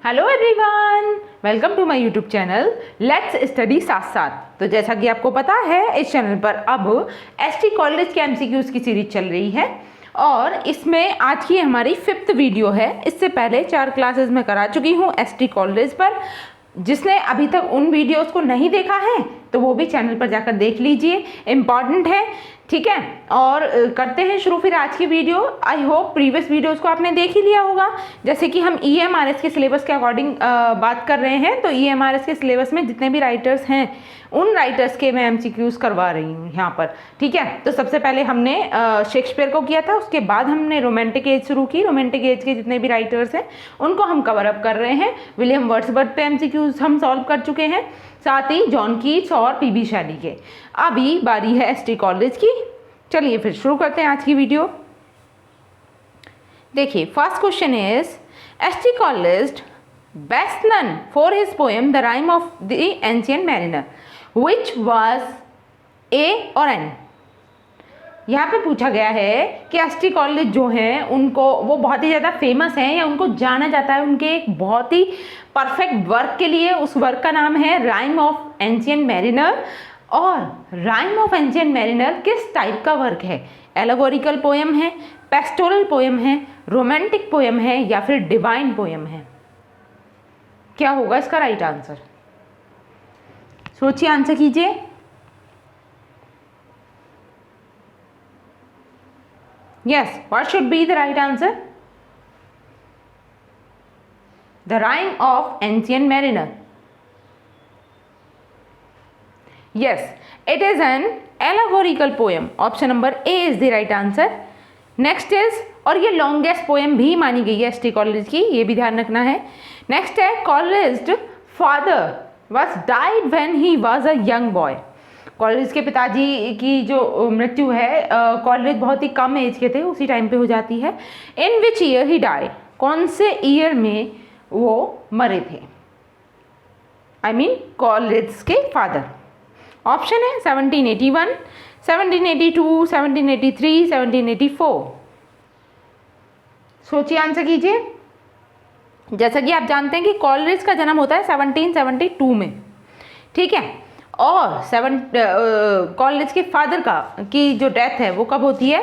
Hello everyone, welcome to my YouTube channel let's study साथ साथ। तो जैसा कि आपको पता है, इस चैनल पर अब एसटी कॉलेज के एमसीक्यूज की सीरीज चल रही है और इसमें आज की हमारी 5th वीडियो है। इससे पहले 4 क्लासेस में करा चुकी हूँ एसटी कॉलेज पर। जिसने अभी तक उन वीडियोस को नहीं देखा है तो वो भी चैनल पर जाकर देख लीजिए, इम्पॉर्टेंट है, ठीक है। और करते हैं शुरू फिर आज की video. I hope previous videos को आपने देख ही लिया होगा। जैसे कि हम ईएमआरएस के सिलेबस के अकॉर्डिंग बात कर रहे हैं, तो ईएमआरएस के सिलेबस में जितने भी राइटर्स हैं उन राइटर्स के मैं एमसीक्यूज करवा रही हूँ यहाँ पर, ठीक है। तो सबसे पहले हमने शेक्सपियर को किया था, उसके बाद हमने रोमांटिक एज शुरू की। रोमांटिक एज के जितने भी राइटर्स हैं उनको हम कवर अप कर रहे हैं। विलियम वर्ड्सवर्थ पे एमसीक्यूज हम सॉल्व कर चुके हैं, साथ ही जॉन कीट्स और पीबी शैली के। अभी बारी है एसटी कॉलेज की। चलिए फिर शुरू करते हैं आज की वीडियो। देखिए, first question is S T Coleridge best known for his poem the rime of the ancient mariner which was a और एन। यहाँ पे पूछा गया है कि एसटी कॉलेज जो हैं उनको वो बहुत ही ज़्यादा फेमस हैं या उनको जाना जाता है उनके एक बहुत ही परफेक्ट वर्क के लिए। उस वर्क का नाम है राइम ऑफ एंशिएंट मैरिनर। और राइम ऑफ एंशिएंट मैरिनर किस टाइप का वर्क है? एलेगोरिकल पोएम है, पेस्टोरल पोएम है, रोमांटिक पोएम है या फिर डिवाइन पोएम है? क्या होगा इसका राइट आंसर? सोचिए, आंसर कीजिए। Yes, what should be the right answer? The Rime of Ancient Mariner. Yes, it is an allegorical poem. Option number A is the right answer. Next is, और ये longest poem भी मानी गई है ST Coleridge की, ये भी ध्यान रखना है। Next है, college father was died when he was a young boy. College के पिताजी की जो मृत्यु है, कॉलेज बहुत ही कम एज के थे, उसी टाइम पे हो जाती है। इन विच ईयर ही डाई, कौन से ईयर में वो मरे थे? आई मीन कॉलेज के फादर। ऑप्शन है 1781, 1782, 1783, 1784। सोचिए, आंसर कीजिए। जैसा कि आप जानते हैं कि कॉलेज का जन्म होता है 1772 में, ठीक है। और कॉलेज के फादर की जो डेथ है वो कब होती है?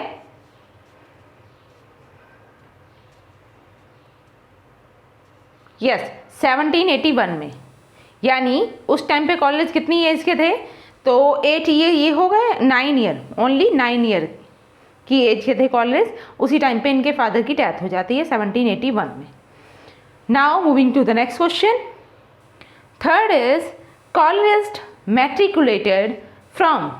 यस, 1781 में। यानी उस टाइम पे कॉलेज कितनी एज के थे? तो 8 ईयर, ये हो गए 9 ईयर, ओनली 9 ईयर की एज के थे कॉलेज। उसी टाइम पे इनके फादर की डेथ हो जाती है 1781 में। Now moving to the next question. Third is Coleridge matriculated from.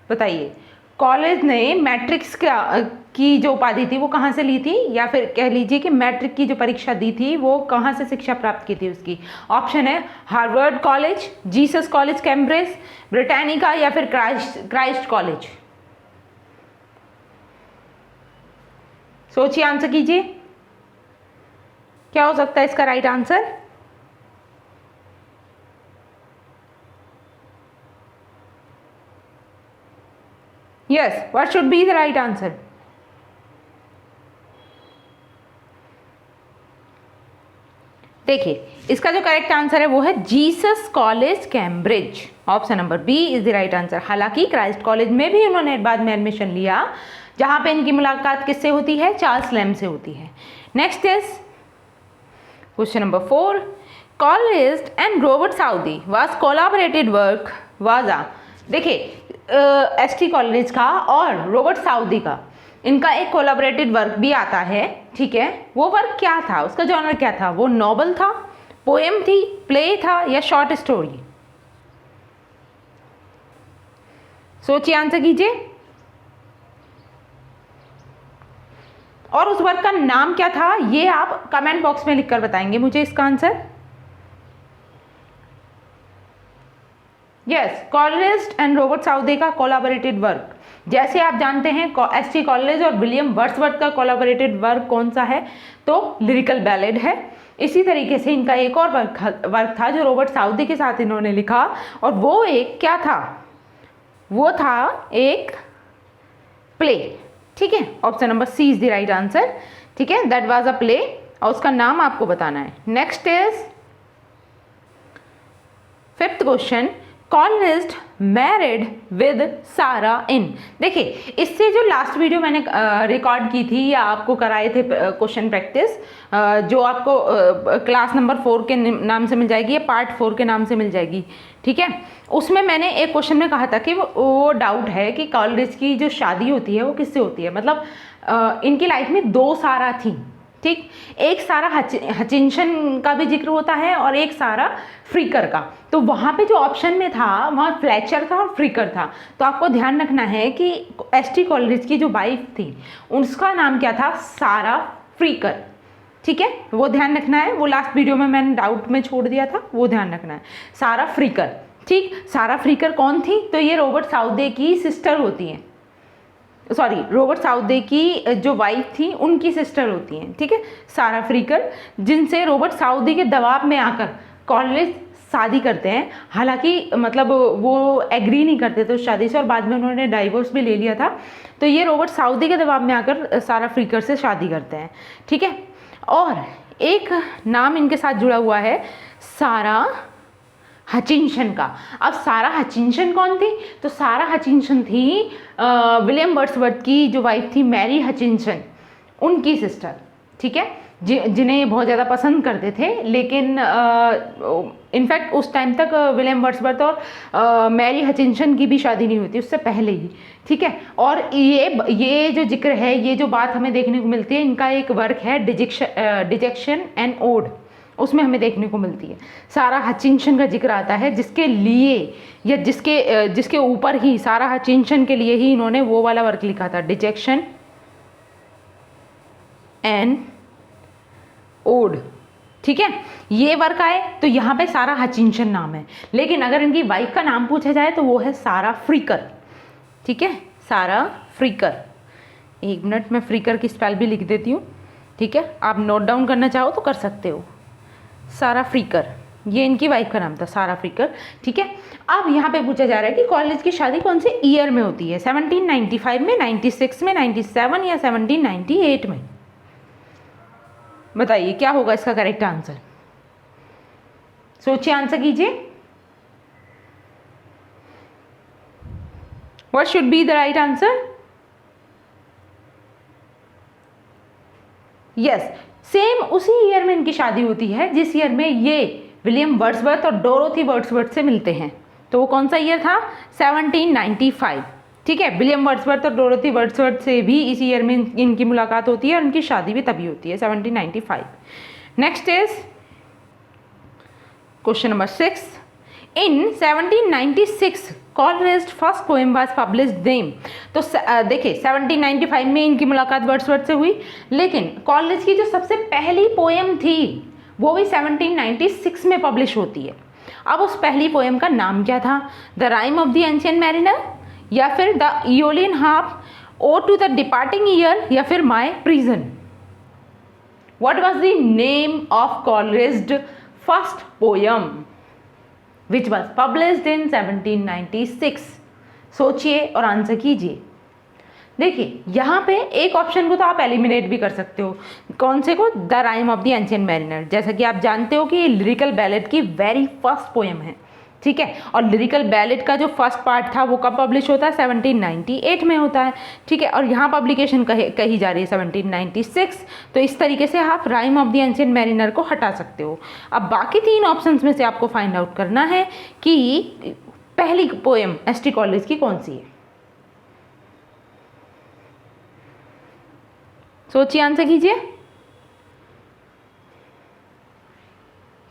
बताइए, कॉलेज ने मैट्रिक्स की जो उपाधि थी वो कहाँ से ली थी, या फिर कह लीजिए कि मैट्रिक की जो परीक्षा दी थी वो कहाँ से शिक्षा प्राप्त की थी उसकी? ऑप्शन है Harvard college, Jesus College Cambridge, Britannica या फिर क्राइस्ट कॉलेज। सोचिए, आंसर कीजिए। क्या हो सकता है इसका right answer? Yes, what should be the right answer? देखिए, इसका जो करेक्ट आंसर है वो है Jesus College Cambridge. Option number B is the right answer. हालांकि क्राइस्ट कॉलेज में भी उन्होंने बाद में एडमिशन लिया, जहां पे इनकी मुलाकात किससे होती है? चार्ल्स लैम्ब से होती है। Next is question number 4। Coleridge and Robert Southey was collaborated work was आ। देखिए, एसटी कॉलेज का और रॉबर्ट साउदी का इनका एक कोलैबोरेटेड वर्क भी आता है, ठीक है। वो वर्क क्या था? उसका जॉनर क्या था? वो नॉवल था, पोएम थी, प्ले था या शॉर्ट स्टोरी? सोचिए, आंसर कीजिए। और उस वर्क का नाम क्या था ये आप कमेंट बॉक्स में लिखकर बताएंगे मुझे इसका answer. Yes, Coleridge and Robert Southey का कोलैबोरेटेड वर्क। जैसे आप जानते हैं एसटी कॉलेज और विलियम वर्ड्सवर्थ का कोलैबोरेटेड वर्क कौन सा है? तो लिरिकल बैलेड है। इसी तरीके से इनका एक और वर्क था जो रॉबर्ट साउदी के साथ इन्होंने लिखा, और वो एक क्या था? वो था एक प्ले, ठीक है। Option number C is the right answer. ठीक है, दैट वाज अ प्ले, और उसका नाम आपको बताना है। Next is fifth question, Coleridge's married with Sara in. देखिए, इससे जो लास्ट वीडियो मैंने रिकॉर्ड की थी या आपको कराए थे क्वेश्चन प्रैक्टिस, जो आपको क्लास नंबर 4 के नाम से मिल जाएगी या पार्ट 4 के नाम से मिल जाएगी, ठीक है, उसमें मैंने एक क्वेश्चन में कहा था कि वो डाउट है कि कॉलरिस्ट की जो शादी होती है वो किससे होती है। मतलब इनकी लाइफ में 2 सारा थी, ठीक, एक सारा हचिंसन का भी जिक्र होता है और एक सारा फ्रीकर का। तो वहाँ पे जो ऑप्शन में था वहाँ फ्लेचर था और फ्रीकर था। तो आपको ध्यान रखना है कि एसटी कॉलरिस्ट की जो वाइफ थी उसका नाम क्या था, सारा फ्रीकर, ठीक है, वो ध्यान रखना है। वो लास्ट वीडियो में मैंने डाउट में छोड़ दिया था, वो ध्यान रखना है। सारा फ्रीकर, ठीक, सारा फ्रीकर कौन थी, तो ये रॉबर्ट साउदे की सिस्टर होती हैं, सॉरी, रॉबर्ट साउदे की जो वाइफ थी उनकी सिस्टर होती हैं, ठीक है, सारा फ्रीकर, जिनसे रॉबर्ट साउदी के दबाव में आकर कॉलरिस्ट शादी करते हैं। हालांकि मतलब वो एग्री नहीं करते थे उस शादी से और बाद में उन्होंने डाइवोर्स भी ले लिया था। तो ये रॉबर्ट साउदी के दबाव में आकर सारा फ्रीकर से शादी करते हैं, ठीक है। और एक नाम इनके साथ जुड़ा हुआ है सारा हचिंसन का। अब सारा हचिंसन कौन थी, तो सारा हचिंसन थी विलियम वर्ड्सवर्थ की जो वाइफ थी मैरी हचिंसन, उनकी सिस्टर, ठीक है, जिन्हें ये बहुत ज़्यादा पसंद करते थे। लेकिन इनफैक्ट उस टाइम तक विलियम वर्ड्सवर्थ और मैरी हचिंसन की भी शादी नहीं हुई, उससे पहले ही, ठीक है। और ये जो जिक्र है, ये जो बात हमें देखने को मिलती है, इनका एक वर्क है डिजेक्शन एंड ओड, उसमें हमें देखने को मिलती है सारा हचिंसन का जिक्र आता है, जिसके लिए या जिसके ऊपर ही सारा हचिंसन के लिए ही इन्होंने वो वाला वर्क लिखा था, डिजेक्शन एंड ओड, ठीक है। ये वर्क आए तो यहाँ पे सारा हचिंसन नाम है, लेकिन अगर इनकी वाइफ का नाम पूछा जाए तो वो है सारा फ्रीकर, ठीक है, सारा फ्रीकर। एक मिनट, मैं फ्रीकर की स्पेल भी लिख देती हूँ, ठीक है, आप नोट डाउन करना चाहो तो कर सकते हो। सारा फ्रीकर, ये इनकी वाइफ का नाम था, सारा फ्रीकर, ठीक है। अब यहाँ पे पूछा जा रहा है कि कॉलेज की शादी कौन से ईयर में होती है, 1795 में, 96 में, 97 या 1798 में। बताइए क्या होगा इसका करेक्ट आंसर, सोचिए, आंसर कीजिए। What should be the right answer? Yes, same उसी ईयर में इनकी शादी होती है जिस ईयर में ये विलियम वर्ड्सवर्थ और डोरोथी वर्ड्सवर्थ से मिलते हैं। तो वो कौन सा ईयर था, 1795, ठीक है। विलियम वर्ड्सवर्थ और डोरोथी वर्ड्सवर्थ से भी इसी ईयर में इनकी मुलाकात होती है और इनकी शादी भी तभी होती है, 1795। Next is question number 6। In 1796 Coleridge's first poem was published them. तो देखिए 1795 में इनकी मुलाकात वर्ड्सवर्थ से हुई, लेकिन कॉलरिस्ट की जो सबसे पहली पोएम थी वो भी 1796 में पब्लिश होती है। अब उस पहली पोएम का नाम क्या था, the rime of the ancient mariner, या फिर the Aeolian harp, ode to the departing year, या फिर my prison. What was the name of Coleridge's first poem which was published in 1796? सोचिए और आंसर कीजिए। देखिए यहाँ पे एक ऑप्शन को तो आप एलिमिनेट भी कर सकते हो, कौन से को, the rime of the ancient mariner. जैसा कि आप जानते हो कि ये लिरिकल बैलेड की वेरी फर्स्ट पोएम है, ठीक है, और लिरिकल बैलेड का जो फर्स्ट पार्ट था वो कब पब्लिश होता है, 1798 में होता है, ठीक है, और यहाँ पब्लिकेशन कही जा रही है 1796। तो इस तरीके से आप rhyme of the ancient mariner को हटा सकते हो। अब बाकी 3 ऑप्शंस में से आपको फाइंड आउट करना है कि पहली पोएम एसटी कॉलेज की कौन सी है। सोचिए, आंसर कीजिए।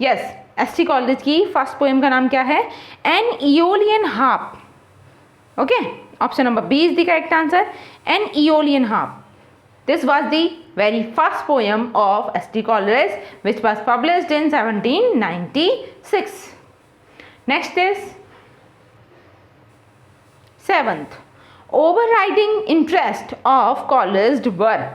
यस, एसटी कॉलेज की फर्स्ट पोएम का नाम क्या है, an Aeolian harp. Okay, option number B is the correct answer, an Aeolian harp. This was the very first poem of ST Coleridge which was published in 1796। Next is 7th, overriding interest of Coleridge were.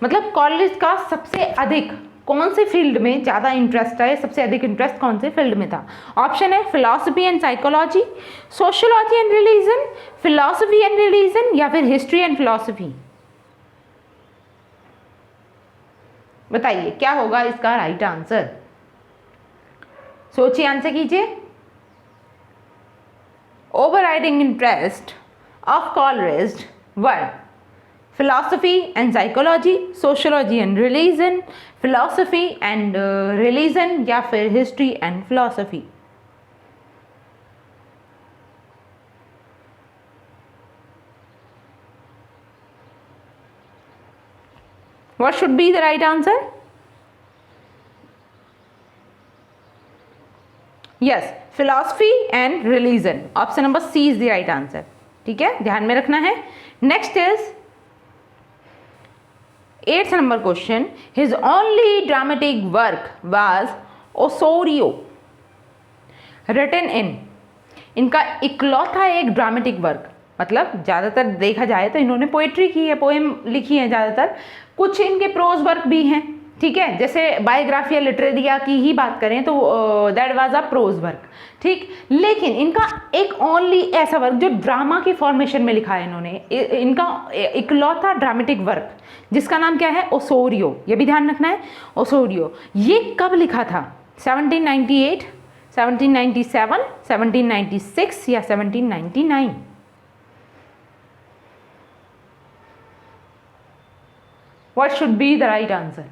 मतलब Coleridge का सबसे अधिक कौन से field में ज़्यादा interest है, सबसे अधिक इंटरेस्ट कौन से फील्ड में था। ऑप्शन है philosophy and psychology, sociology and religion, philosophy and religion, या फिर हिस्ट्री एंड फिलॉसफी। बताइए क्या होगा इसका राइट आंसर। सोचिए, आंसर कीजिए। Overriding interest of Coleridge were philosophy and psychology, sociology and religion, philosophy and religion या फिर history and philosophy। What should be the right answer? Yes, philosophy and religion. Option number C is the right answer। ठीक है, ध्यान में रखना है। Next is 8th number question, his only dramatic work was Osorio, written in। इनका इकलौता एक dramatic work, मतलब ज़्यादातर देखा जाए तो इन्होंने पोएट्री की है, पोएम लिखी है ज़्यादातर, कुछ इनके प्रोज वर्क भी हैं। ठीक है, जैसे बायोग्राफी या लिटरेरिया की ही बात करें तो that was a prose work. ठीक, लेकिन इनका एक ओनली ऐसा वर्क जो ड्रामा की फॉर्मेशन में लिखा है इन्होंने, इनका इकलौता ड्रामेटिक वर्क जिसका नाम क्या है, ओसोरियो। ये भी ध्यान रखना है, ओसोरियो। ये कब लिखा था? 1798, 1797, 1796 या 1799? What should be the right answer?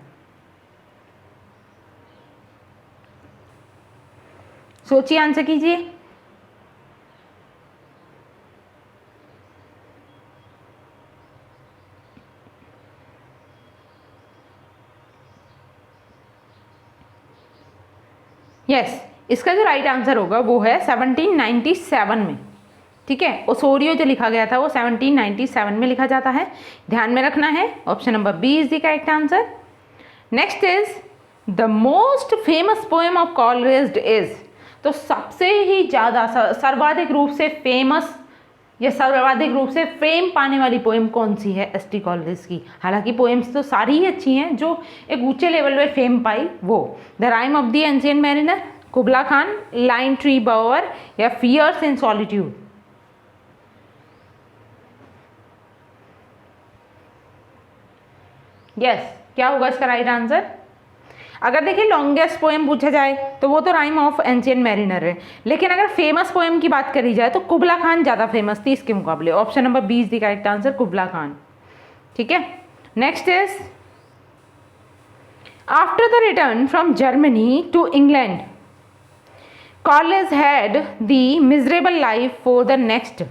सोचिए, आंसर कीजिए। यस, इसका जो राइट आंसर होगा वो है 1797 में। ठीक है, ओसोरियो जो लिखा गया था वो 1797 में लिखा जाता है, ध्यान में रखना है। Option number B is the correct answer. Next is the most famous poem of Coleridge is. तो सबसे ही ज़्यादा सर्वाधिक रूप से फेमस या सर्वाधिक रूप से फेम पाने वाली पोएम कौन सी है एसटी कॉलेज की? हालांकि पोएम्स तो सारी ही अच्छी हैं, जो एक ऊंचे लेवल पे फेम पाई वो the rime of the ancient mariner, कुबला Khan, line tree Bower या फियर्स इन सॉलिट्यूड? यस, क्या होगा इसका राइट आंसर? अगर देखिए लॉन्गेस्ट पोएम पूछा जाए तो वो तो राइम ऑफ एंशिएंट मैरिनर है, लेकिन अगर फेमस पोएम की बात करी जाए तो कुबला खान ज़्यादा फेमस थी इसके मुकाबले। Option number B is the correct answer, Kubla Khan. ठीक है, next is after the return from Germany to England Coleridge had the miserable life for the next.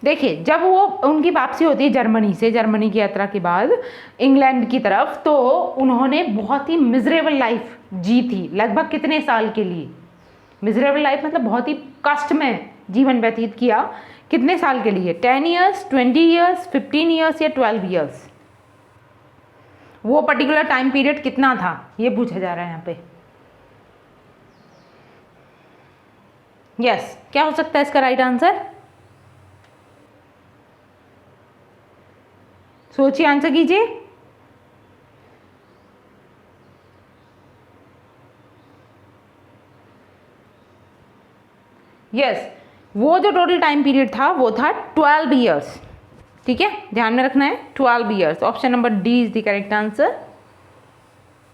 देखिए, जब वो उनकी वापसी होती है जर्मनी से, जर्मनी की यात्रा के बाद इंग्लैंड की तरफ, तो उन्होंने बहुत ही मिजरेबल लाइफ जी थी। लगभग कितने साल के लिए? मिजरेबल लाइफ मतलब बहुत ही कष्ट में जीवन व्यतीत किया। कितने साल के लिए? 10 ईयर्स, 20 ईयर्स, 15 ईयर्स या 12 ईयर्स? वो पर्टिकुलर टाइम पीरियड कितना था ये पूछा जा रहा है यहाँ पे। यस, क्या हो सकता है इसका राइट आंसर? सोचिए, आंसर कीजिए। यस, वो जो टोटल टाइम पीरियड था वो था 12 ईयर्स। ठीक है, ध्यान में रखना है, 12 years. Option number D is the correct answer.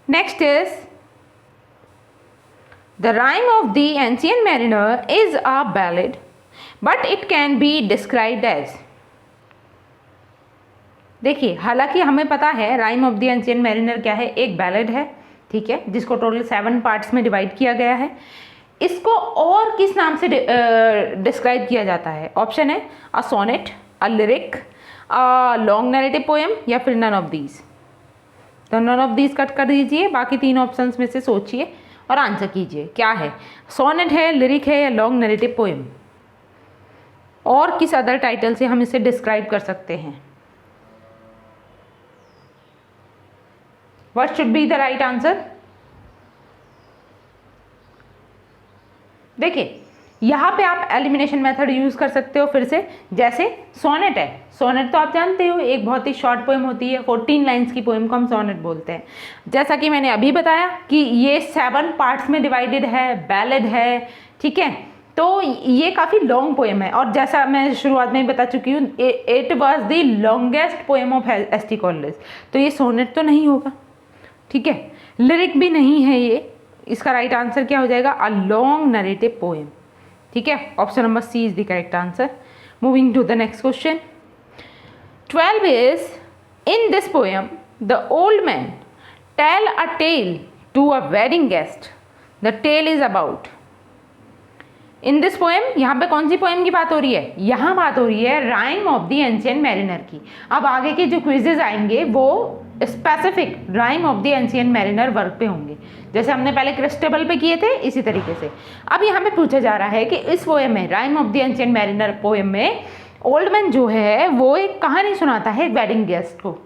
Next is the rime of the ancient mariner is a ballad but it can be described as. देखिए, हालांकि हमें पता है rime of the ancient mariner क्या है, एक बैलेड है। ठीक है, जिसको टोटल 7 पार्ट्स में डिवाइड किया गया है। इसको और किस नाम से डिस्क्राइब किया जाता है? ऑप्शन है a sonnet, a lyric, a long narrative poem या फिर नन ऑफ दीज। तो नन ऑफ दीज कट कर दीजिए, बाकी 3 ऑप्शंस में से सोचिए और आंसर कीजिए क्या है। सोनेट है, लिरिक है या लॉन्ग नैरेटिव पोएम? और किस अदर टाइटल से हम इसे डिस्क्राइब कर सकते हैं? What should be the right answer? देखिए, यहाँ पे आप एलिमिनेशन मेथड यूज़ कर सकते हो फिर से। जैसे सोनेट है, सोनेट तो आप जानते हो एक बहुत ही शॉर्ट पोएम होती है, 14 लाइन्स की पोएम को हम सोनेट बोलते हैं। जैसा कि मैंने अभी बताया कि ये 7 पार्ट्स में डिवाइडेड है, बैलेड है। ठीक है, तो ये काफ़ी लॉन्ग पोएम है, और जैसा मैं शुरुआत में बता चुकी हूँ, it was the longest poem of ST college. तो ये सोनेट तो नहीं होगा। ठीक है, लिरिक भी नहीं है ये। इसका राइट आंसर क्या हो जाएगा? A long narrative poem. ठीक है, option number C is the correct answer. Moving to the next question. 12 is, in this poem the old man tell a tale to a wedding guest. The tale is about. In this poem, यहाँ पे कौन सी poem की बात हो रही है? यहाँ बात हो रही है rime of the ancient mariner की। अब आगे के जो क्विजेज आएंगे वो specific rhyme of the ancient mariner work पे होंगे, जैसे हमने पहले क्रिस्टेबल पे किए थे, इसी तरीके से अब यहाँ पे पूछा जा रहा है कि इस पोएम में, rhyme of the ancient mariner poem में, ओल्ड मैन जो है वो एक कहानी सुनाता है वेडिंग गेस्ट को।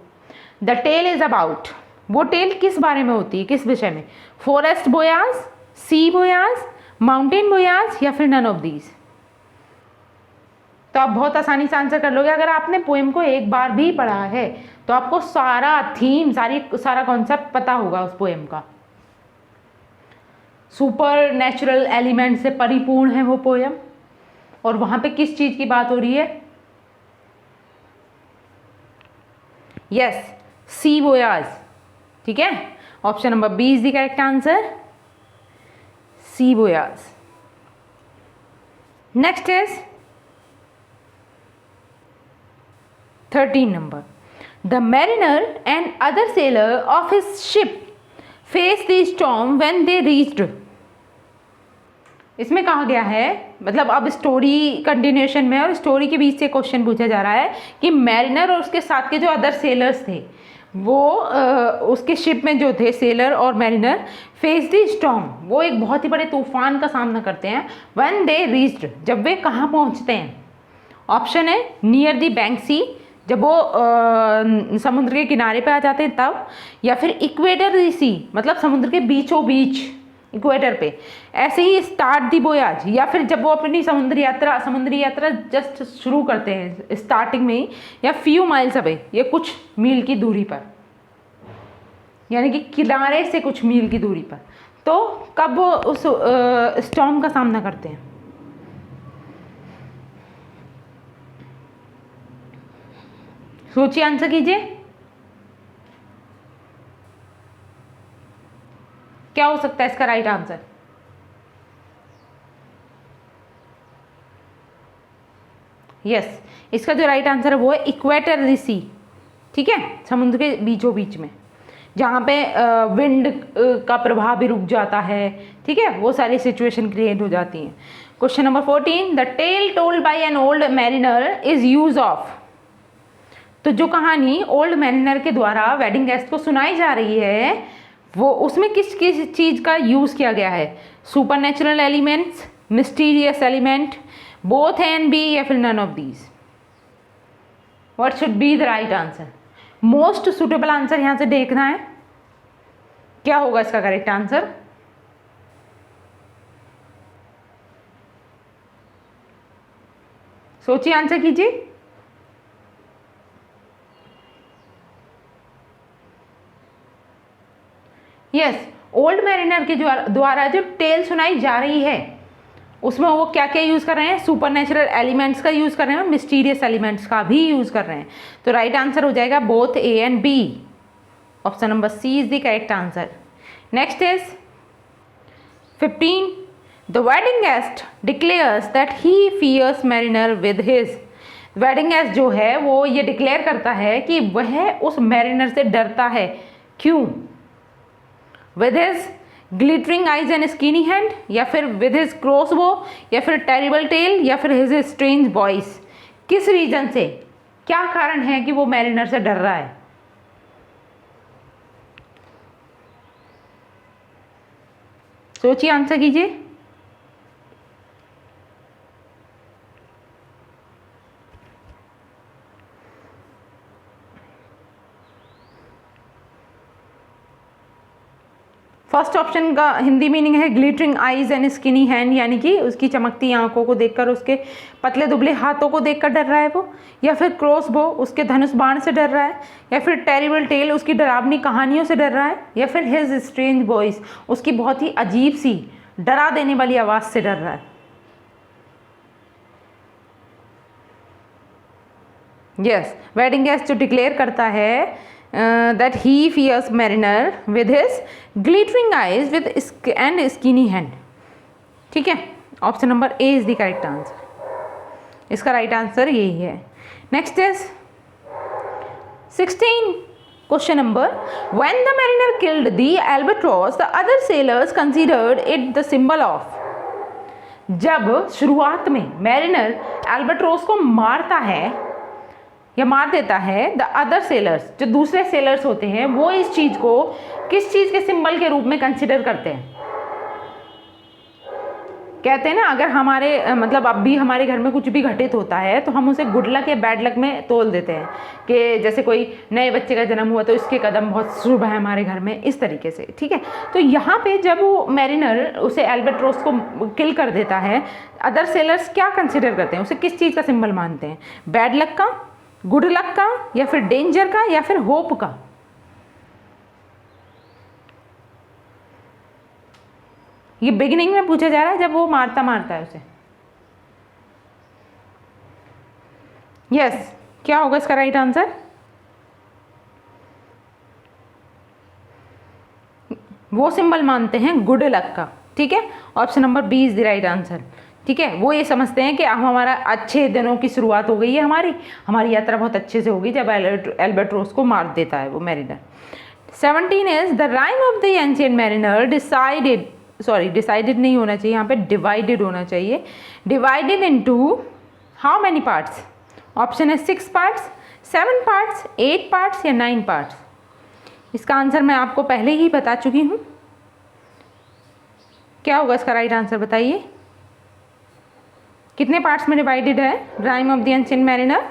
द टेल इज अबाउट, वो टेल किस बारे में होती है, किस विषय में? फॉरेस्ट बोयाज, सी बोयाज, माउंटेन बोयाज, या फिर नन ऑफ दीज? तो आप बहुत आसानी से आंसर कर लोगे। अगर आपने पोएम को एक बार भी पढ़ा है तो आपको सारा थीम, सारा कॉन्सेप्ट पता होगा उस पोएम का। सुपर नेचुरल एलिमेंट से परिपूर्ण है वो पोएम, और वहां पे किस चीज की बात हो रही है? Yes, sea voyage. ठीक है, option number B is the correct answer, sea voyage. Next is 13 number. The mariner and other sailor of his ship faced the storm when they reached. इसमें कहा गया है, मतलब अब स्टोरी कंटिन्यूएशन में और स्टोरी के बीच से क्वेश्चन पूछा जा रहा है कि मैरिनर और उसके साथ के जो अदर सेलर्स थे वो उसके शिप में जो थे सेलर और मैरिनर, फेस द स्टॉर्म, वो एक बहुत ही बड़े तूफान का सामना करते हैं। व्हेन दे रीच्ड, जब वे कहाँ पहुँचते हैं? ऑप्शन है नियर द बैंक सी, जब वो समुद्र के किनारे पे आ जाते हैं तब, या फिर इक्वेटर सी, मतलब समुद्र के बीचों बीच इक्वेटर पे, ऐसे ही स्टार्ट दी बोयाज, या फिर जब वो अपनी समुद्री यात्रा जस्ट शुरू करते हैं स्टार्टिंग में ही, या फ्यू माइल्स अवे, ये कुछ मील की दूरी पर, यानी कि किनारे से कुछ मील की दूरी पर। तो कब वो उस स्टॉर्म का सामना करते हैं? सोचिए, आंसर कीजिए, क्या हो सकता है इसका राइट आंसर? यस, इसका जो राइट आंसर है वो है इक्वेटर सी। ठीक है, समुद्र के बीचों बीच में, जहाँ पे विंड का प्रभाव भी रुक जाता है। ठीक है, वो सारी सिचुएशन क्रिएट हो जाती हैं। Question number 14, the tale told by an old mariner is use of. तो जो कहानी ओल्ड मैरिनर के द्वारा वेडिंग गेस्ट को सुनाई जा रही है वो, उसमें किस किस चीज़ का यूज़ किया गया है? Super natural elements, mysterious element, both A and B, या फिर none of these? What should be the right answer? Most suitable answer यहाँ से देखना है, क्या होगा इसका करेक्ट आंसर? सोचिए, आंसर कीजिए। यस, ओल्ड मैरिनर के द्वारा जो टेल सुनाई जा रही है उसमें वो क्या क्या यूज़ कर रहे हैं? सुपर नेचुरल एलिमेंट्स का यूज़ कर रहे हैं, मिस्टीरियस एलिमेंट्स का भी यूज़ कर रहे हैं। तो राइट आंसर हो जाएगा both A and B, option number C is the correct answer. Next is 15, the wedding guest declares that he fears mariner with his. Wedding guest जो है वो ये डिक्लेयर करता है कि वह उस मैरिनर से डरता है। क्यों? with his glittering eyes and skinny hand, या फिर with his crossbow, या फिर terrible tail, या फिर his strange voice? किस रीजन से, क्या कारण है कि वो मैरिनर से डर रहा है? सोचिए, आंसर कीजिए। फर्स्ट ऑप्शन का हिंदी मीनिंग है glittering eyes and skinny hand, यानी कि उसकी चमकती आंखों को देखकर, उसके पतले दुबले हाथों को देखकर डर रहा है वो, या फिर क्रॉस बो, उसके धनुष बाण से डर रहा है, या फिर टेरिबल टेल, उसकी डरावनी कहानियों से डर रहा है, या फिर हिज स्ट्रेंज वॉइस, उसकी बहुत ही अजीब सी डरा देने वाली आवाज़ से डर रहा है। यस, वेडिंग गेस्ट जो डिक्लेयर करता है that he fears mariner with his glittering eyes with and skinny hand. ठीक है, option number A is the correct answer, इसका राइट आंसर यही है. Next is 16 question number, when the mariner killed the albatross the other sailors considered it the symbol of. जब शुरुआत में mariner एल्बाट्रोस को मारता है या मार देता है, द अदर सेलर्स, जो दूसरे सेलर्स होते हैं, वो इस चीज़ को किस चीज़ के सिंबल के रूप में कंसिडर करते हैं? कहते हैं ना, अगर हमारे मतलब अब भी हमारे घर में कुछ भी घटित होता है तो हम उसे गुड लक या बैड लक में तोल देते हैं कि जैसे कोई नए बच्चे का जन्म हुआ तो इसके कदम बहुत शुभ है हमारे घर में, इस तरीके से. ठीक है, तो यहाँ पे जब वो मैरिनर उसे एल्बाट्रोस को किल कर देता है, अदर सेलर्स क्या कंसिडर करते हैं, उसे किस चीज़ का सिंबल मानते हैं? बैड लक का, गुड लक का, या फिर डेंजर का, या फिर होप का? ये बिगिनिंग में पूछा जा रहा है, जब वो मारता है उसे. यस, क्या होगा इसका राइट आंसर? वो सिंबल मानते हैं गुड लक का. ठीक है, option number B is the right answer. ठीक है, वो ये समझते हैं कि अब हमारा अच्छे दिनों की शुरुआत हो गई है, हमारी यात्रा बहुत अच्छे से होगी जब एल्बाट्रोस को मार देता है वो mariner. 17 is the rime of the ancient mariner decided नहीं होना चाहिए, यहाँ पे डिवाइडेड होना चाहिए. Divided into how many parts? Option है 6 पार्ट्स, 7 पार्ट्स, 8 पार्ट्स या 9 पार्ट्स. इसका आंसर मैं आपको पहले ही बता चुकी हूँ. क्या होगा इसका राइट आंसर बताइए? कितने पार्ट्स में डिवाइडेड है rime of the ancient mariner?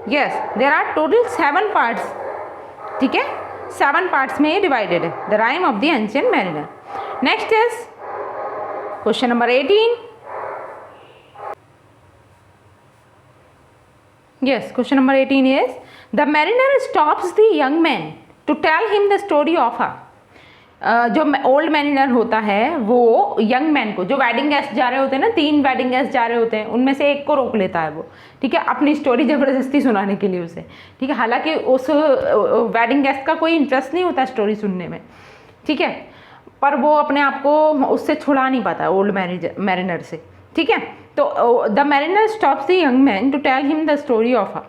Yes, there are total 7 parts. ठीक है, 7 पार्ट्स में डिवाइडेड है the rime of the ancient mariner. Next is question number 18. Yes, question number 18 is the mariner stops the young man to tell him the story of a. जो old mariner होता है वो young man को, जो wedding guest जा रहे होते हैं ना, 3 वेडिंग गेस्ट जा रहे होते हैं, उनमें से एक को रोक लेता है वो. ठीक है, अपनी स्टोरी ज़बरदस्ती सुनाने के लिए उसे. ठीक है, हालांकि उस वेडिंग गेस्ट का कोई इंटरेस्ट नहीं होता स्टोरी सुनने में. ठीक है, पर वो अपने आप को उससे छुड़ा नहीं पाता ओल्ड मैरिनर से. ठीक है, तो the mariner stops the young man to tell him the story of a.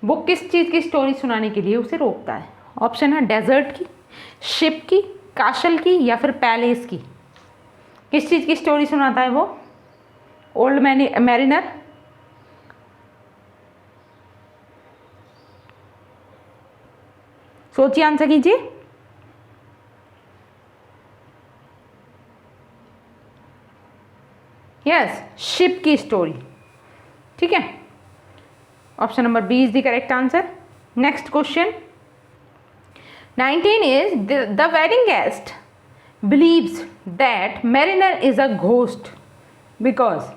वो किस चीज़ की स्टोरी सुनाने के लिए उसे रोकता है? ऑप्शन है डेजर्ट की, शिप की, काशल की, या फिर पैलेस की. किस चीज़ की स्टोरी सुनाता है वो ओल्ड मैरिनर? सोचिए, आंसर कीजिए. यस, शिप की स्टोरी. ठीक है, option number B is the correct answer. Next question 19 is the wedding guest believes that mariner is a ghost because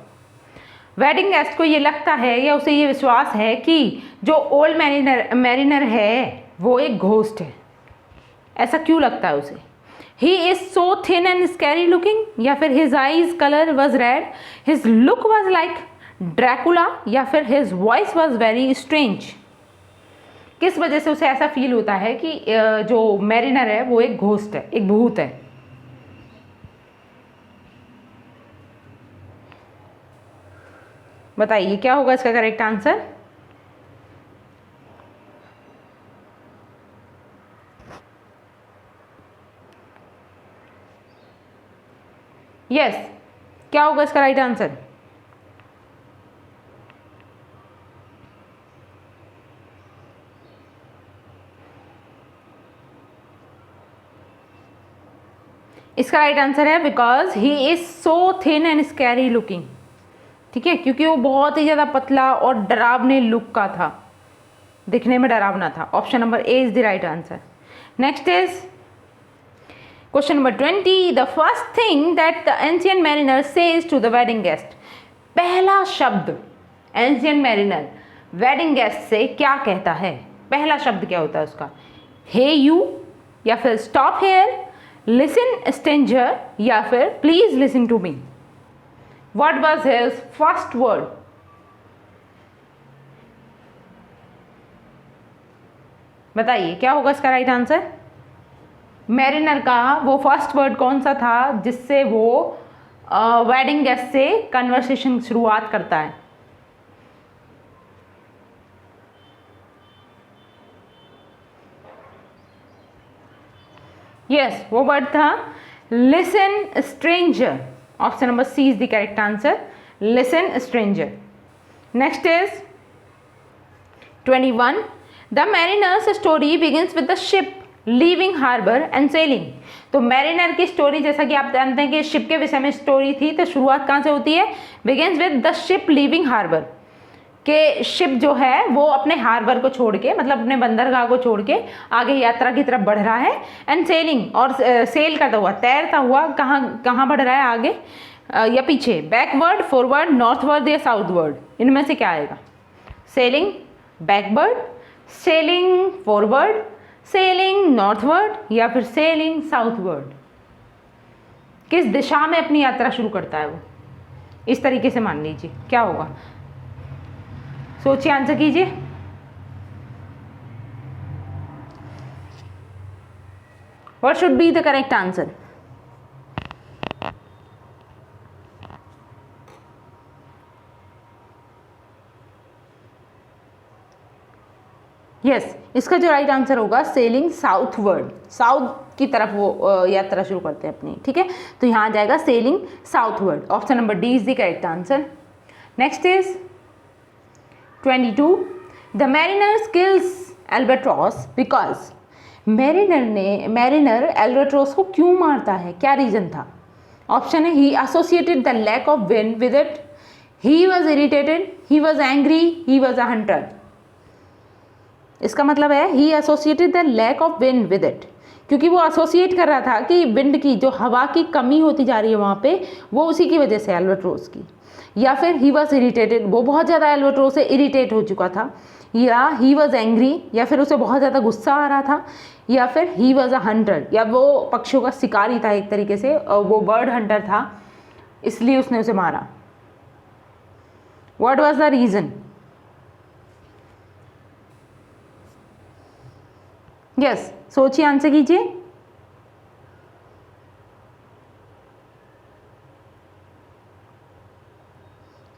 wedding guest को ये लगता है या उसे ये विश्वास है कि जो ओल्ड मैरिनर है वो एक घोस्ट है. ऐसा क्यों लगता है उसे? he is so thin and scary looking, या फिर his eyes color was red, his look was like Dracula, या फिर his voice was very strange. किस वजह से उसे ऐसा फील होता है कि जो मैरिनर है वो एक घोस्ट है, एक भूत है? बताइए, क्या होगा इसका करेक्ट आंसर? यस, क्या होगा इसका राइट आंसर? इसका राइट आंसर है because he is so thin and scary looking. ठीक है, क्योंकि वो बहुत ही ज़्यादा पतला और डरावने लुक का था, दिखने में डरावना था. Option number A is the right answer. Next is question number 20. The first thing that the ancient mariner says to the wedding guest. पहला शब्द एंशिएंट मैरिनर वेडिंग गेस्ट से क्या कहता है? पहला शब्द क्या होता है उसका? हे यू, या फिर स्टॉप हेयर, लिसन स्ट्रेंजर, या फिर please listen to me. What was his first word? बताइए क्या होगा इसका राइट आंसर। मैरिनर का वो फर्स्ट वर्ड कौन सा था जिससे वो वेडिंग गेस्ट से कन्वर्सेशन शुरुआत करता है। यस, वो वर्ड था listen stranger. Option number C is the correct answer, listen stranger. Next is 21. The mariner's story begins with the ship leaving harbor and sailing. तो मैरिनर की स्टोरी जैसा कि आप जानते हैं कि शिप के विषय में स्टोरी थी, तो शुरुआत कहाँ से होती है, begins with the ship leaving harbour, के शिप जो है वो अपने हार्बर को छोड़ के, मतलब अपने बंदरगाह को छोड़ के आगे यात्रा की तरफ बढ़ रहा है। एंड सेलिंग, और सेल करता हुआ, तैरता हुआ कहाँ कहाँ बढ़ रहा है, आगे या पीछे, बैकवर्ड, फॉरवर्ड, नॉर्थवर्ड या साउथवर्ड, इनमें से क्या आएगा। Selling backward, selling forward, selling northward या फिर सेलिंग साउथवर्ड। किस दिशा में अपनी यात्रा शुरू करता है वो, इस तरीके से मान लीजिए क्या होगा। सोचिए, आंसर कीजिए। What should be the correct answer. Yes, इसका जो राइट आंसर होगा सेलिंग साउथवर्ड, साउथ की तरफ वो यात्रा शुरू करते हैं अपनी, ठीक है। तो यहाँ आ जाएगा sailing southward. Option number D is the correct answer. Next is 22. The mariner kills albatross because, mariner albatross को क्यों मारता है, क्या रीजन था। ऑप्शन है he associated the lack of wind with it, he was irritated, he was angry, he was a hunter. इसका मतलब है he associated the lack of wind with it, क्योंकि वो एसोसिएट कर रहा था कि विंड की, जो हवा की कमी होती जा रही है वहाँ पे, वो उसी की वजह से एल्बाट्रॉस की। या फिर ही वॉज इरिटेटेड, वो बहुत ज़्यादा एल्बाट्रॉस से इरिटेट हो चुका था। या ही वॉज एंग्री, या फिर उसे बहुत ज़्यादा गुस्सा आ रहा था। या फिर ही वॉज अ हंटर, या वो पक्षियों का शिकारी था एक तरीके से, वो बर्ड हंटर था, इसलिए उसने उसे मारा। What was the reason. Yes, सोचिए, आंसर कीजिए।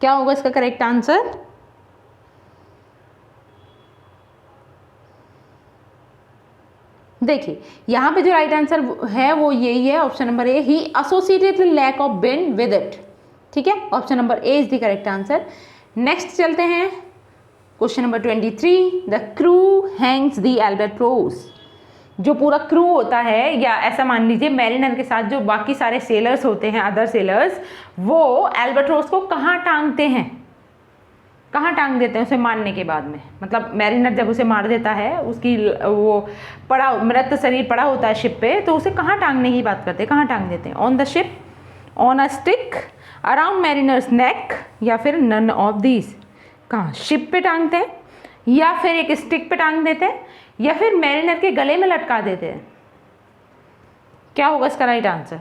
क्या होगा इसका करेक्ट आंसर। देखिए यहाँ पे जो राइट आंसर है वो यही है, option number A, he associated lack of wind with it, ठीक है। Option number A is the correct answer. Next चलते हैं question number 23. The crew hangs the albatross. जो पूरा क्रू होता है, या ऐसा मान लीजिए मैरिनर के साथ जो बाकी सारे सेलर्स होते हैं, अदर सेलर्स, वो एल्बाट्रोस को कहाँ टांगते हैं, कहाँ टांग देते हैं उसे मारने के बाद में। मतलब मैरिनर जब उसे मार देता है, उसकी वो पड़ा मृत शरीर पड़ा होता है शिप पे, तो उसे कहाँ टांगने की बात करते हैं, कहाँ टांग देते हैं। On the ship, on a stick, around mariner's neck, या फिर नन ऑफ दीज। कहाँ, शिप पे टांगते हैं, या फिर एक स्टिक पे टांग देते हैं, या फिर मैरिनर के गले में लटका देते हैं। क्या होगा इसका राइट आंसर।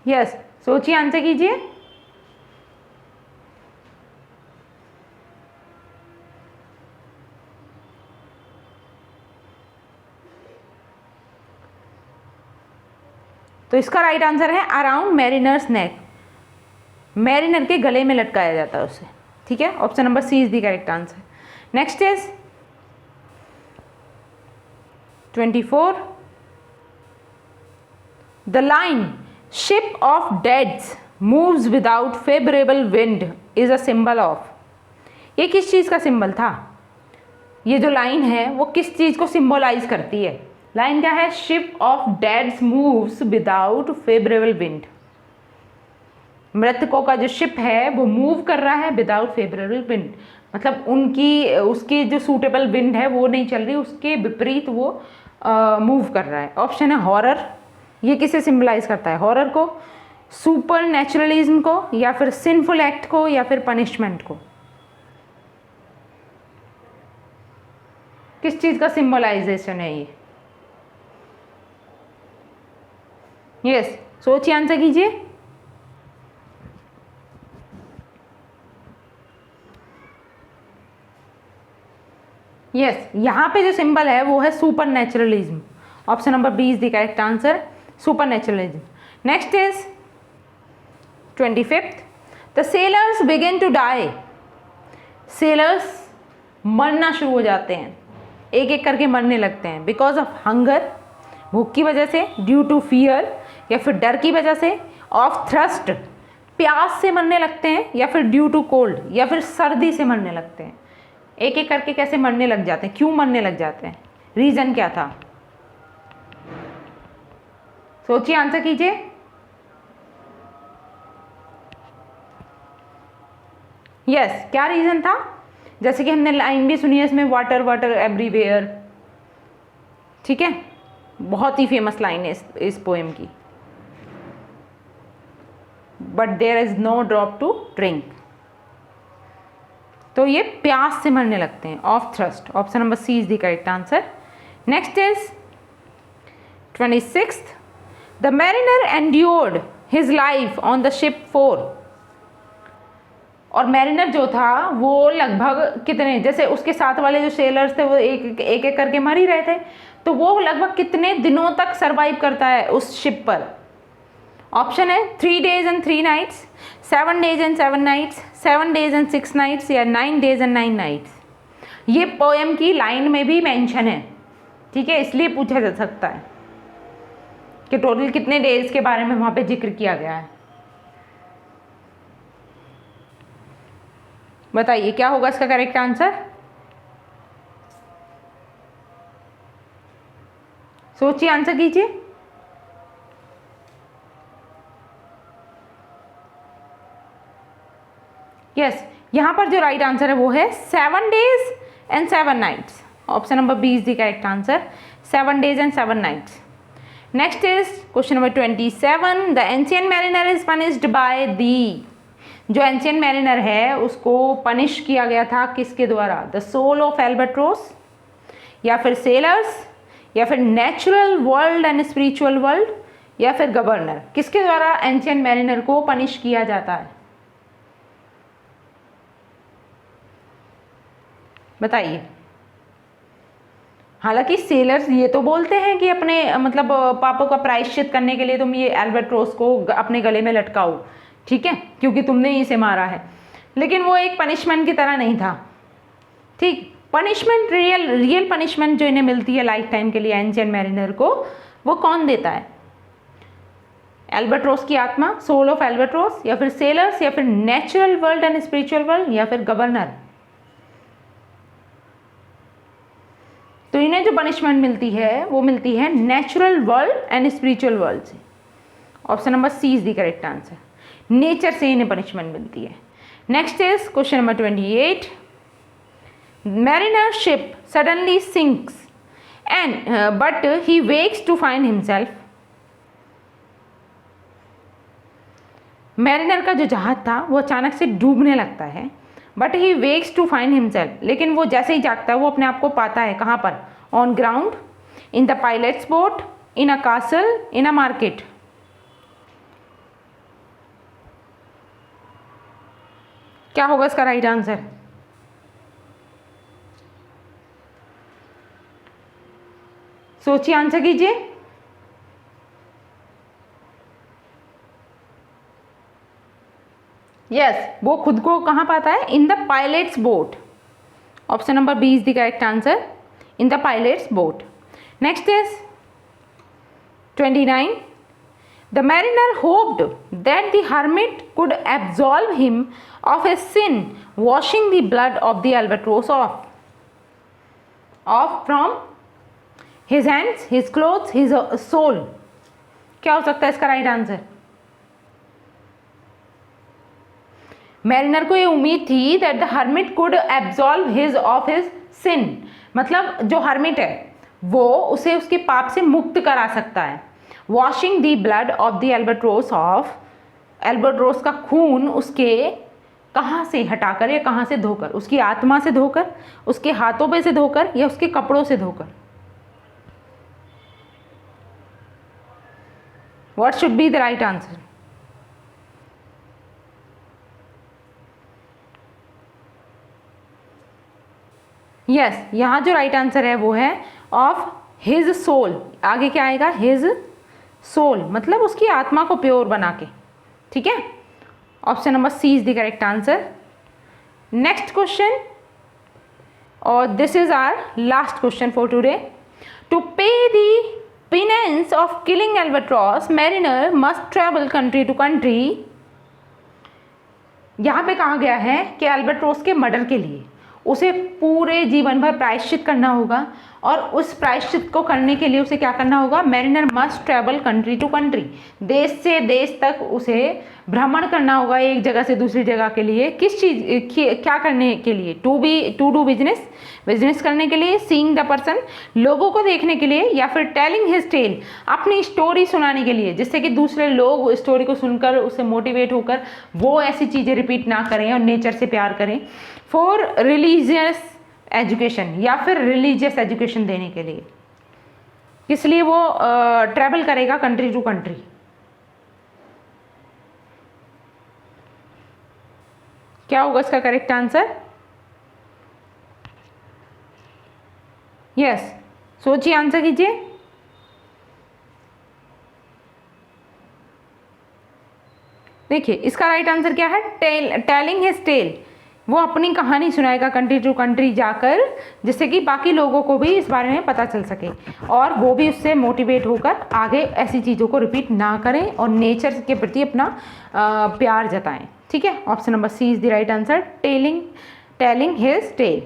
यस, सोचिए, आंसर कीजिए। तो इसका राइट आंसर है अराउंड मैरिनर्स नेक, मैरिनर के गले में लटकाया जाता है उसे, ठीक है। Option number C is the correct answer. Next is 24. The line ship of deads moves without favourable wind is a symbol of, ये किस चीज़ का सिंबल था। ये जो लाइन है वो किस चीज़ को सिंबलाइज करती है। लाइन क्या है, ship of deads moves without favourable wind. मृतकों का जो शिप है वो मूव कर रहा है विदाउट फेवरेबल विंड, मतलब उसकी जो सूटेबल विंड है वो नहीं चल रही, उसके विपरीत वो मूव कर रहा है। ऑप्शन है हॉरर, ये किसे सिंबलाइज करता है, हॉरर को, सुपर नेचुरलिज्म को, या फिर सिंफुल एक्ट को, या फिर पनिशमेंट को। किस चीज़ का सिंबलाइजेशन है ये। यस, सोचिए, आंसर कीजिए। यस, यहाँ पे जो सिंबल है वो है super naturalism. Option number B is the correct answer, super naturalism. Next is 25th, the sailors begin to die. Sailors मरना शुरू हो जाते हैं, एक एक करके मरने लगते हैं, बिकॉज ऑफ हंगर, भूख की वजह से, ड्यू टू फियर या फिर डर की वजह से, ऑफ थ्रस्ट प्यास से मरने लगते हैं, या फिर ड्यू टू कोल्ड या फिर सर्दी से मरने लगते हैं। एक एक करके कैसे मरने लग जाते हैं, क्यों मरने लग जाते हैं, रीज़न क्या था? सोचिए, आंसर कीजिए। यस, क्या रीज़न था? जैसे कि हमने लाइन भी सुनी है इसमें, वाटर वाटर एवरीवेयर, ठीक है, बहुत ही फेमस लाइन है इस पोएम की। But there is no drop to drink. तो ये प्यास से मरने लगते हैं, of thrust. Option number C is the correct answer. Next is 26th, the mariner endured his life on the ship 4। और मैरिनर जो था वो लगभग कितने, जैसे उसके साथ वाले जो सेलर्स थे वो एक एक करके मर ही रहे थे, तो वो लगभग कितने दिनों तक सरवाइव करता है उस शिप पर? ऑप्शन है 3 days and 3 nights, 7 days and 7 nights, 7 days and 6 nights या 9 days and 9 nights। ये पोएम की लाइन में भी मेंशन है, ठीक है, इसलिए पूछा जा सकता है कि टोटल कितने डेज के बारे में वहाँ पे जिक्र किया गया है। बताइए क्या होगा इसका करेक्ट आंसर? सोचिए, आंसर कीजिए। यस, यहाँ पर जो राइट आंसर है वो है 7 days and 7 nights। Option number B is the correct answer, 7 days and 7 nights। Next is question number 27, the ancient mariner is punished by the. जो एंशिएंट मैरिनर है उसको पनिश किया गया था किसके द्वारा? द सोल ऑफ एल्बाट्रोस, या फिर सेलर्स, या फिर natural world and spiritual world, या फिर गवर्नर। किसके द्वारा एंशिएंट मैरिनर को पनिश किया जाता है? बताइए। हालांकि सेलर्स ये तो बोलते हैं कि अपने मतलब पापों का प्रायश्चित करने के लिए तुम ये एल्बाट्रोस को अपने गले में लटकाओ, ठीक है, क्योंकि तुमने इसे मारा है, लेकिन वो एक पनिशमेंट की तरह नहीं था, ठीक। पनिशमेंट, रियल पनिशमेंट जो इन्हें मिलती है लाइफ टाइम के लिए एंशिएंट मैरिनर को, वो कौन देता है? एल्बाट्रोस की आत्मा, सोल ऑफ एल्बाट्रोस, या फिर सेलर्स, या फिर natural world and spiritual world, या फिर गवर्नर। तो इन्हें जो पनिशमेंट मिलती है वो मिलती है natural world and spiritual world से। Option number C is the correct answer, nature से इन्हें पनिशमेंट मिलती है। Next is question number 28, mariner ship suddenly sinks and but he wakes to find himself. Mariner का जो जहाज था वो अचानक से डूबने लगता है, but he wakes to find himself, लेकिन वो जैसे ही जागता है वो अपने आप को पाता है कहाँ पर? On ground, in the pilot's boat, in a castle, in a market. क्या होगा इसका राइट आंसर? सोचिए, आंसर कीजिए। यस, वो खुद को कहाँ पाता है? In the pilot's boat. Option number B is the correct answer, in the pilot's boat. Next is 29, the mariner hoped that the hermit could absolve him of his sin, washing the blood of the albatross off from his hands, his clothes, his soul। क्या हो सकता है इसका right answer? Mariner को ये उम्मीद थी that the hermit could absolve his of his sin, मतलब जो हर्मिट है वो उसे उसके पाप से मुक्त करा सकता है। Washing the blood of the albatross of, albatross का खून उसके कहाँ से हटाकर या कहाँ से धोकर? उसकी आत्मा से धोकर, उसके हाथों पे से धोकर, या उसके कपड़ों से धोकर? What should be the right answer? Yes, यहाँ जो राइट आंसर है वो है ऑफ हिज सोल। आगे क्या आएगा? हिज सोल, मतलब उसकी आत्मा को प्योर बना के। ठीक है, option number C is the correct answer. Next question, और this is our last question for today. To pay the penance of killing albatross, mariner must travel country to country। यहाँ पे कहा गया है कि अल्बाट्रोस के मर्डर के लिए उसे पूरे जीवन भर प्रायश्चित करना होगा, और उस प्रायश्चित को करने के लिए उसे क्या करना होगा? Mariner must travel country to country, देश से देश तक उसे भ्रमण करना होगा, एक जगह से दूसरी जगह के लिए। किस चीज़ क्या करने के लिए? टू डू बिजनेस करने के लिए, सीइंग द पर्सन, लोगों को देखने के लिए, या फिर टेलिंग हिज टेल, अपनी स्टोरी सुनाने के लिए, जिससे कि दूसरे लोग स्टोरी को सुनकर उससे मोटिवेट होकर वो ऐसी चीज़ें रिपीट ना करें और नेचर से प्यार करें। फॉर रिलीजियस एजुकेशन, या फिर रिलीजियस एजुकेशन देने के लिए, इसलिए वो ट्रैवल करेगा कंट्री टू कंट्री। क्या होगा इसका करेक्ट आंसर? यस, सोचिए, आंसर कीजिए। देखिए इसका राइट आंसर क्या है? टेलिंग हिज टेल, वो अपनी कहानी सुनाएगा कंट्री टू कंट्री जाकर, जिससे कि बाकी लोगों को भी इस बारे में पता चल सके और वो भी उससे मोटिवेट होकर आगे ऐसी चीज़ों को रिपीट ना करें और नेचर के प्रति अपना प्यार जताएं। ठीक है, option number C is the right answer, telling his tale.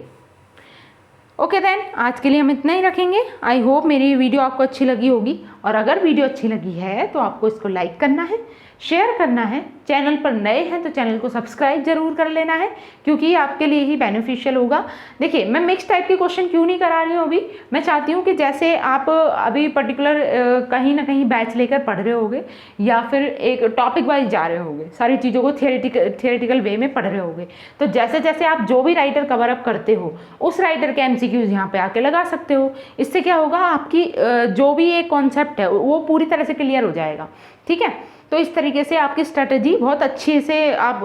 Okay then, आज के लिए हम इतना ही रखेंगे। आई होप मेरी वीडियो आपको अच्छी लगी होगी, और अगर वीडियो अच्छी लगी है तो आपको इसको लाइक करना है, शेयर करना है। चैनल पर नए हैं तो चैनल को सब्सक्राइब जरूर कर लेना है, क्योंकि ये आपके लिए ही बेनिफिशियल होगा। देखिए मैं मिक्स टाइप के क्वेश्चन क्यों नहीं करा रही हूँ अभी, मैं चाहती हूँ कि जैसे आप अभी पर्टिकुलर कहीं ना कहीं बैच लेकर पढ़ रहे होगे, या फिर एक टॉपिक वाइज जा रहे होगे, सारी चीज़ों को थियोरेटिकल वे में पढ़ रहे होगे, तो जैसे जैसे आप जो भी राइटर कवर अप करते हो उस राइटर के MCQs यहाँ पे आके लगा सकते हो। इससे क्या होगा, आपकी जो भी एक कॉन्सेप्ट है वो पूरी तरह से क्लियर हो जाएगा। ठीक है, तो इस तरीके से आपकी स्ट्रेटजी बहुत अच्छे से आप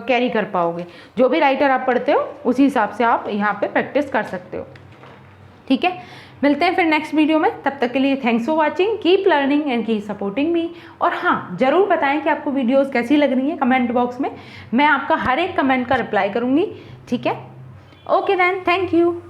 कैरी कर पाओगे। जो भी राइटर आप पढ़ते हो उसी हिसाब से आप यहाँ पे प्रैक्टिस कर सकते हो। ठीक है, मिलते हैं फिर नेक्स्ट वीडियो में। तब तक के लिए thanks for watching, keep learning and keep supporting me. और हाँ, ज़रूर बताएं कि आपको वीडियोस कैसी लग रही हैं कमेंट बॉक्स में, मैं आपका हर एक कमेंट का रिप्लाई करूँगी। ठीक है, ओके देन, थैंक यू।